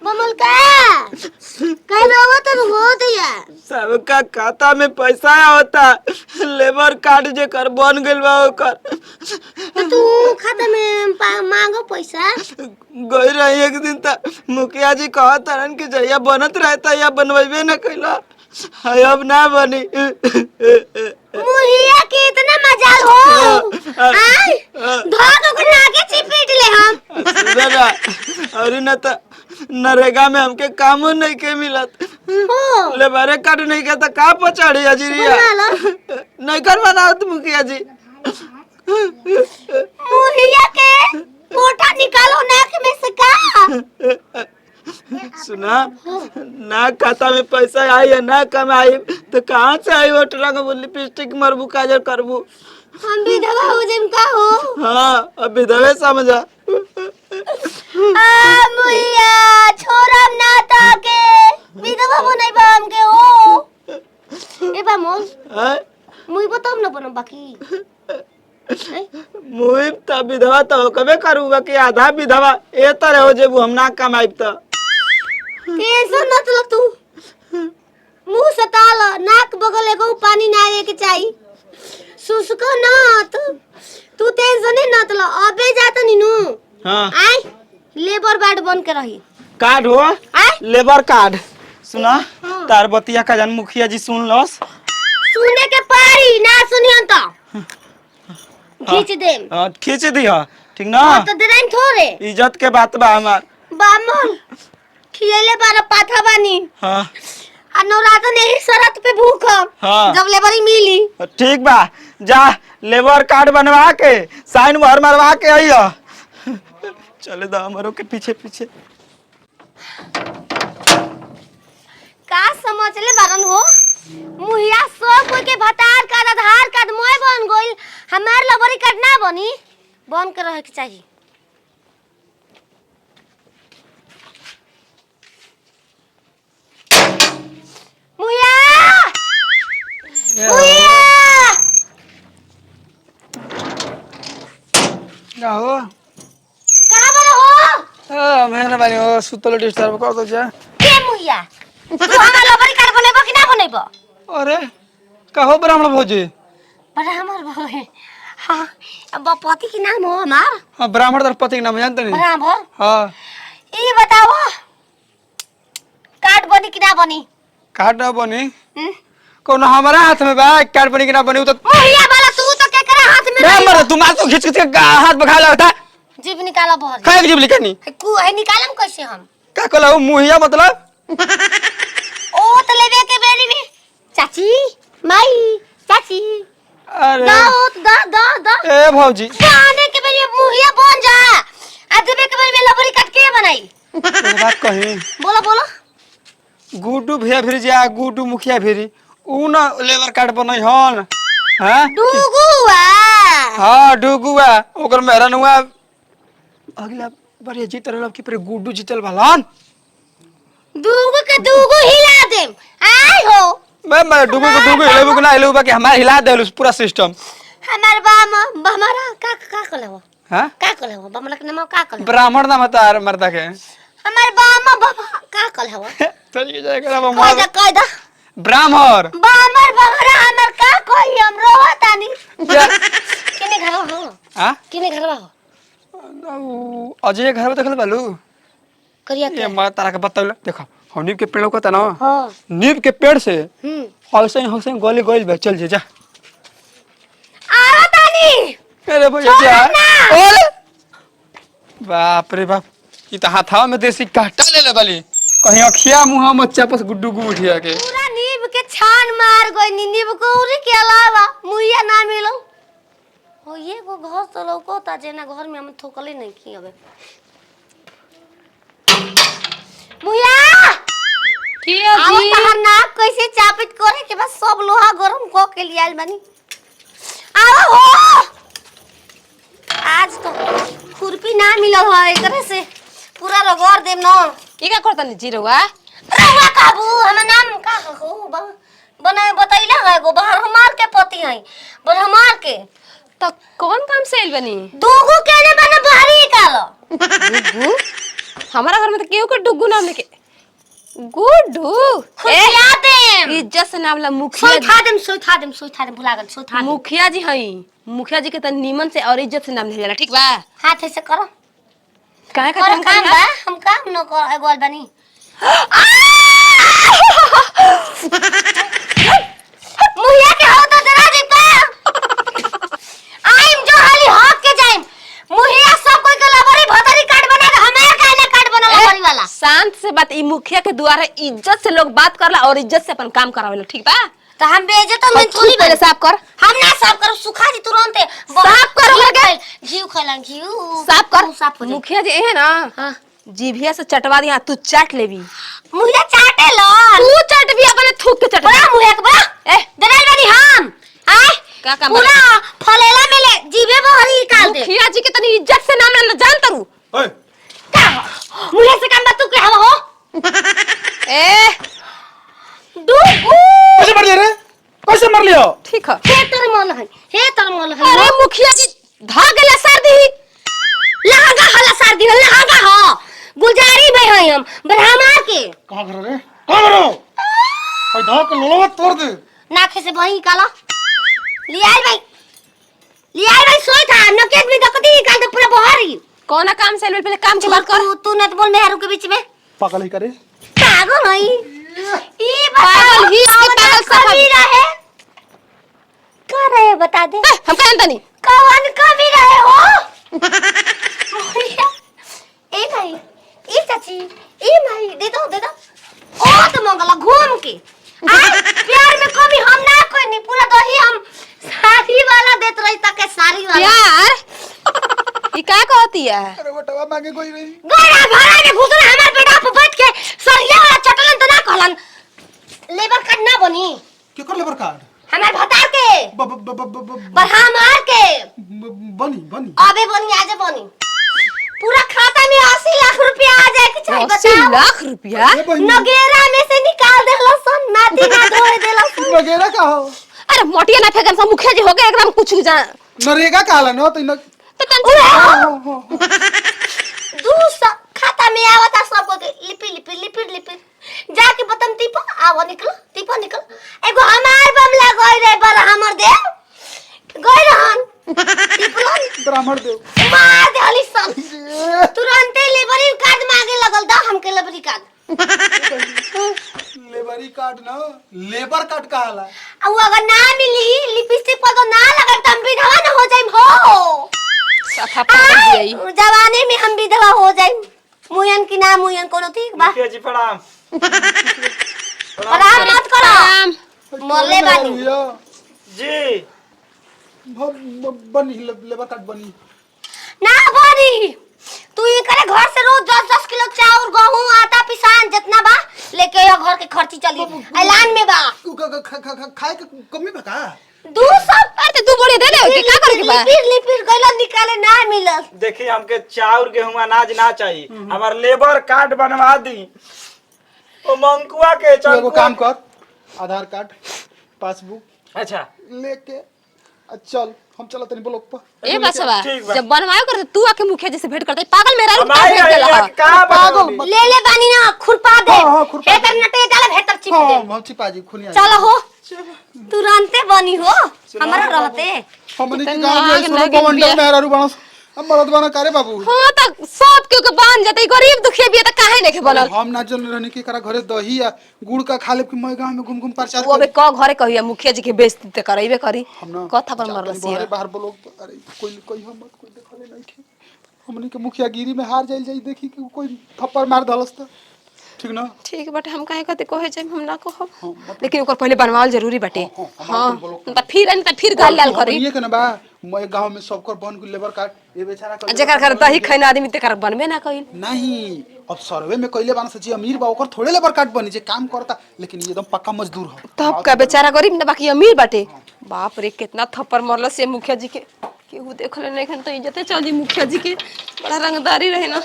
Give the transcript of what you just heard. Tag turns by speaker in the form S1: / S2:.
S1: ममल का रोवत हो दिया
S2: सबका खाता में पैसा होता लेबर कार्ड जे कर बन गइल बा ओकर
S1: तो तू खाता में मांगो पैसा
S2: गई रही एक दिन त मुखिया जी कहत तरन कि जहिया बनत रहता या बनवेबे न कइला हाय अब ना बनी
S1: मुहिया के इतना मजाल हो आई धो दो के नाके चिपीट ले हम
S2: दादा और न त नरेगा में हमके कामो नहीं के मिलत लेबरे कार्ड नहीं के त का पछाड़ी अजरिया नहीं कर बनावत मुखिया जी
S1: मुहिया के कोटा निकालो नाक में से का
S2: सुना ना खाता में पैसा आई है ना कमाई तो कहाँ से आई वो ट्रक लिपस्टिक मरबू काजल करबू
S1: हम विधवा हो जिम का हो
S2: हाँ अब विधवे समझा
S1: मुहिया छोरम ना ताके विधवा बनाई बा हमके हो ए बा मोल मुई बताम ना बनो बाकी
S2: मुई त विधवा तो कबे करूँगा कि आधा विधवा ए तरह हो जेबू हम ना कमाई त
S1: टेंशन मत लो तू मुंह से ताल नाक बगल एगो पानी ना आवे के चाहिए सुसको ना तू टेंशन न लो अबे जात नीनू
S2: हां
S1: आई लेबर कार्ड बन के रही
S2: कार्ड हो लेबर कार्ड सुना तार बतिया का जन मुखिया जी सुन लस
S1: सुने के पारी ना सुनियन तो खींच दे
S2: हां खींच दिया ठीक ना
S1: तो दे थोड़े
S2: इज्जत के बात बा हमार
S1: बामन खियले बारा पाथा बानी
S2: हां
S1: आ नौरातन यही शरत पे भूखम
S2: हाँ।
S1: जब लेबरी मिली
S2: ठीक बा जा लेबर कार्ड बनवा के साइन भर मरवा के आइयो चले दा हमरो के पीछे पीछे
S1: का समझ ले बारन हो मुहिया सब कोई के भतार कार्ड आधार कार्ड मोय बन गइल हमार लेबरी कार्ड ना बनी बन के रहे के चाहिए मुहिया मुहिया
S2: का हो
S1: कहां पर हो
S2: मेहरबानी बानी हो सुतलो डिस्टर्ब कर दो जा
S1: के मुहिया तू हमार लेबरी कार्ड बनेबो कि ना बनेबो
S2: अरे कहो ब्राह्मण भोजी
S1: पर हमर भोए हां अब पति के नाम हो हमार
S2: हां ब्राह्मण दर पति के नाम जानते नहीं
S1: ब्राह्मण
S2: हां
S1: ई बताओ कार्ड बनी कि ना बनी
S2: कार्ड ना बनी कोनो हमारा हाथ में बा कार्ड बनी कि ना बनी तो
S1: मुहिया वाला तू तो केकरा हाथ में
S2: मैं मर तू मार तो खींच खींच के हाथ बखा लेता
S1: जीभ निकाला बहर
S2: काहे के जीभ लिखनी
S1: कु है निकालम कैसे हम
S2: का कहला मुहिया मतलब
S1: ओ तो लेबे के बेरी में चाची माई चाची
S2: अरे
S1: दा
S2: ए भौजी
S1: आने के बेरी मुहिया बन जा आ देबे के बेरी में लबरी काट के बनाई
S2: एक बात कही
S1: बोलो बोलो
S2: गुड्डू भैया फिर जा गुड्डू मुखिया फिर ऊ ना लेबर कार्ड बनई हन हां
S1: डुगुआ
S2: हां डुगुआ ओकर मेहरनुआ अगला बार जीत रहल कि पर गुड्डू जीतल भलन
S1: डुगु के डुगु हिला देम आई हो
S2: मैं डुगु को डुगु हिलेबू कि ना हिलेबू बाकी हमार हिला देलु पूरा सिस्टम
S1: हमार हमारा का कलहो
S2: हां
S1: का कलहो बमला के नाम का कलहो
S2: ब्राह्मण नाम तार मर्दा के
S1: हमार बाबा का कलहो
S2: चलिए जाए करा
S1: कायदा
S2: ब्राह्मण
S1: बामर बमरा हमर का कोई हम रोतानी किने घर हो
S2: हां
S1: किने घर हो
S2: अजय घर में देखल बालू
S1: करिया
S2: ये मैं तारा के बताउला देखो हम नीम के पेड़ को तना
S1: हां
S2: नीम के पेड़ से ऐसे गली गइल बा चल जा
S1: आवतानी
S2: अरे भैया जा ओले बाप रे बाप ई त हाथावा में देसी काटा ले ले बाली कहीं अखिया मुंह में चापस गुड्डू गु उठिया के
S1: पूरा नीब के छान मार गई नीब को उरी के अलावा मुहिया ना मिलो हो ये को घर तो लौकोता जेना घर में हम ठोकले नहीं की अबे मुहिया
S3: की
S1: आओ
S3: जी
S1: तहर नाक कैसे चापित करे के बस सब लोहा गरम को के लिए आइल बानी आओ हो आज तो खुरपी ना मिलल है एकरे से पूरा रगड़ देम न
S3: ई का करतनी जीरोवा
S1: रहुआ काबू हमर नाम का हो बना बतैला है गो बाहर हमार के पति है बोल हमार के
S3: तो कौन काम से आइल बनी
S1: दूगो केने बना बाहरी कालो
S3: डुगू हमारा घर में तो केहू के डुगू नाम लेके गुड्डू
S1: खुशिया दे
S3: इज्जत से नाम ला मुखिया
S1: सोई था देम भुला गल
S3: मुखिया जी हई मुखिया जी के त नीमन से और इज्जत से नाम ले जाला ठीक बा
S1: हाथ से करो
S3: काहे का
S1: काम बा हम काम न कर एगोल बनी मुहिया के हो तो जरा दे पा आइम जो हाली हक के जाइम मुहिया सब कोई के लबरी भतरी कार्ड बना के हमार काहे ना कार्ड बना लबरी वाला
S3: शांत से बात ई मुखिया के द्वारा इज्जत से लोग बात करला और इज्जत से अपन काम करावेला ठीक बा
S1: तो हम बेइज्जत तो मैं थोड़ी
S3: पहले साफ कर
S1: हम ना साफ कर सुखा दी तुरंत
S3: साफ कर लगे
S1: घी खैला घी
S3: साफ कर
S1: साफ हो जाए।
S3: मुखिया जी है ना
S1: हां
S3: जीभिया से चटवा दिया तू चाट लेबी
S1: मुहिया चाटे लो
S3: तू चाट भी अपने थूक के चट
S1: बड़ा मुहिया के बड़ा
S3: ए
S1: दलाल बनी हम आए
S3: का काम
S1: पूरा फलेला में ले जीवे बहरी निकाल दे
S3: मुखिया जी के तनी इज्जत से नाम ना जान तरू
S2: ओए
S1: का मुहिया से काम तू के हम हो
S3: ए
S1: डूबू
S2: कैसे मर लिया रे कैसे मर लियो
S3: ठीक है
S1: हे तर मन है
S3: अरे मुखिया जी धा गेला सर्दी
S1: लहंगा हला सर्दी है लहंगा हो गुलजारी में है हम ब्राह्मण के
S2: कहां घर रे कहां घर हो भाई धा के लोलवा तोड़ दे
S1: नाखे से बही निकालो लियाई भाई सोई था नकेत में दकती निकाल दे पूरा बहरी
S3: कौन काम से पहले काम के बात कर
S1: तू न बोल मेहरू के बीच में
S2: पागल ही करे
S1: पागल नहीं ई
S3: पागल ही इसके पागल सब
S1: कभी रहे का रहे बता दे
S3: हम का जानता नहीं
S1: कौन कभी रहे हो ए भाई ए चाची ए भाई दे दो ओ तो मंगला घूम के प्यार में कभी हम ना कोई नहीं पूरा दही हम साड़ी वाला देत रही तक साड़ी वाला
S3: यार ई का कहती है
S2: अरे बटवा मांगे कोई नहीं
S1: गोरा भरा में घुसना हमार बेटा पे बैठ के सरिया वाला चटलन तो ना कहलन लेबर कार्ड ना बनी
S2: के कर लेबर कार्ड
S1: हमार भतार के बढ़ा मार के
S2: बनी
S1: अबे बनी आजे बनी पूरा खाता में 80 लाख रुपया आ जाए कि चाहिए
S3: 80
S1: बताओ
S3: लाख रुपया
S1: नगेरा में से निकाल देला सन नाती ना धोए देला सन
S2: वगैरह का हो
S3: अरे मोटिया ना फेकन सब मुखिया जी हो गए एकदम कुछ जान
S2: नरेगा काला न तो
S3: तो
S1: दूसरा खाता में आवता सबको के लिपि जाके बतम टीपो आवा निकल एगो हमार बमला गई रे बर हमर दे गई रहन टिपलन
S2: ब्राह्मण देव
S1: मार दे हली सन तुरंत लेबरी कार्ड मांगे लगल दा हमके लेबरी कार्ड
S2: लेबरी कार्ड ना लेबर कार्ड कहाला
S1: अब अगर ना मिली लिपस्टिक पर तो ना लगल त हम विधवा न हो जाइम हो
S3: सफा पकड़ दिई
S1: जवानी में हम विधवा हो जाइम मुयन की ना मुयन कोनो ठीक बा
S2: मुखिया जी प्रणाम
S1: प्रणाम मत करो मरले बानी
S2: जी बनी लेबर कार्ड बनी
S1: ना बनी तू ये करे घर से रोज 10-10 किलो चाउर गेहूं आटा पिसान जितना बा लेके यो घर के खर्ची चली ऐलान में बा
S2: खाए के कमी बा का
S1: 200
S3: अरे तू बोले दे दे का करे के बा
S1: लिपिर गइला निकाले ना मिलल
S4: देखिए हमके चाउर गेहूं अनाज ना चाहिए हमार लेबर कार्ड बनवा दी ओ मंकुआ के
S2: तू एगो काम कर आधार कार्ड पासबुक
S4: अच्छा
S2: लेके चल हम चलत नहीं ब्लॉक पर
S3: ए बसवा
S4: ठीक बा।
S3: जब बनवायो कर तू आके मुखिया जी से भेंट करते पागल मेरा रूप
S4: हमारे
S3: भेज देला
S4: का
S2: पागल
S4: पागल
S1: ले बानी ना खुरपा दे
S2: हाँ, खुरपा
S1: हेतर नटे डाले हेतर चिप दे
S2: हम छिपा जी खुनिया
S1: चलो हो तुरंते बनी हो हमारा रहते
S2: हमनी के
S3: कितना
S2: गांव में
S3: आग
S2: सुनो
S3: लगे
S2: बवंडर
S3: बिया।
S2: मेहरारू बनस हम मरद बना करे बाबू
S3: हां त सब के के बांध जते गरीब दुखिया भी त काहे नहीं के बनल
S2: हम ना जन रहनी के करा घरे दही या गुड़ का खा ले कि मैं गांव में घूम घूम प्रचार
S3: वो अबे क घरे कहिया मुखिया जी के बेइज्जती त करइबे करी
S2: हम ना
S3: कथा पर मरल
S2: बाहर बाहर ब्लॉक पर अरे कोई हम मत कोई देखले नहीं के हमनी के मुखिया गिरी में हार जाइल जाई देखी कि कोई थप्पड़ मार दलस त ठीक ना
S3: ठीक बाटे हम काहे कहते कहे जाई हम ना कहब
S2: हाँ, मत-
S3: लेकिन ओकर पहले बनवाल जरूरी बाटे
S2: हाँ,
S3: हां
S2: हमारे
S3: त फिर गाल लाल करी
S2: ये के ना बा मैं गांव में सबकर बन के लेबर कार्ड ये बेचारा कर
S3: जेकर घर दही खैना आदमी तेकर बनबे ना कइल
S2: नहीं अब सर्वे में कइले बान से जी अमीर बा ओकर थोड़े लेबर कार्ड बनी जे काम करता लेकिन ये एकदम पक्का मजदूर हो
S3: तब का बेचारा गरीब ना बाकी अमीर बाटे बाप रे कितना थप्पड़ मरल से मुखिया जी के केहू देखले नहीं खन तो इज्जते चल जी मुखिया जी के बड़ा रंगदारी रहे ना